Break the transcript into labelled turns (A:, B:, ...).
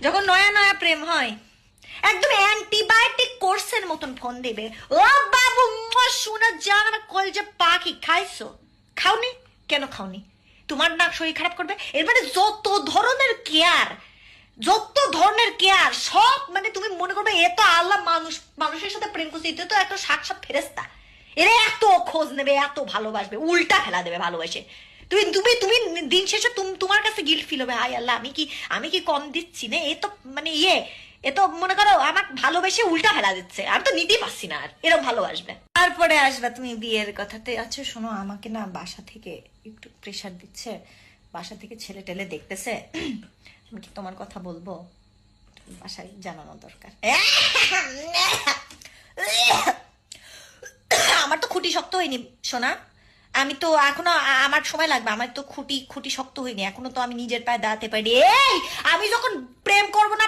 A: যখন নয়া নয়া প্রেম হয় একদম অ্যান্টিবায়োটিক কোর্সের মতন ফোন দিবে, ও বাবু শোনা যান আমার কলজা পাখি, খাইছো? খাওনি? কেন খাওনি? তোমার না শরীর খারাপ করবে? এর মানে যত ধরনের কেয়ার, যত ধরনের কেয়ার সব, মানে তুমি মনে করবে এ তো আল্লাহ মানুষের সাথে প্রেম করছে, এটা তো একটা সাক্ষাৎ ফেরেস্তা। এরা এত খোঁজ নেবে, এত ভালোবাসবে, উল্টা ফেলা দেবে ভালোবাসে। তুমি তুমি তুমি দিন শেষে তোমার কাছে গিল্ট ফিল হবে, হায় আল্লাহ আমি কি কম দিচ্ছি না, এ তো মানে এ তো মনে করো আমার ভালোবেসে উল্টা ফেলা দিচ্ছে, আমি তো নিতেই পারছি না আর, এরকম ভালোবাসবে। তারপরে আসবে তুমি বিয়ের কথাতে। আচ্ছা শোনো, আমাকে না বাসা থেকে একটু প্রেশার দিচ্ছে, বাসা থেকে ছেলে টেলে দেখতেছে, আমি কি তোমার কথা বলবো? বাসায় জানানো দরকার। আমার তো খুঁটি শক্ত হয়নি সোনা, আমি তো এখনো, আমার সময় লাগবে, আমার তো খুঁটি শক্ত হয়নি এখনো, তো আমি নিজের পায়ে দাঁড়াতে পারি। এই আমি যখন প্রেম করব না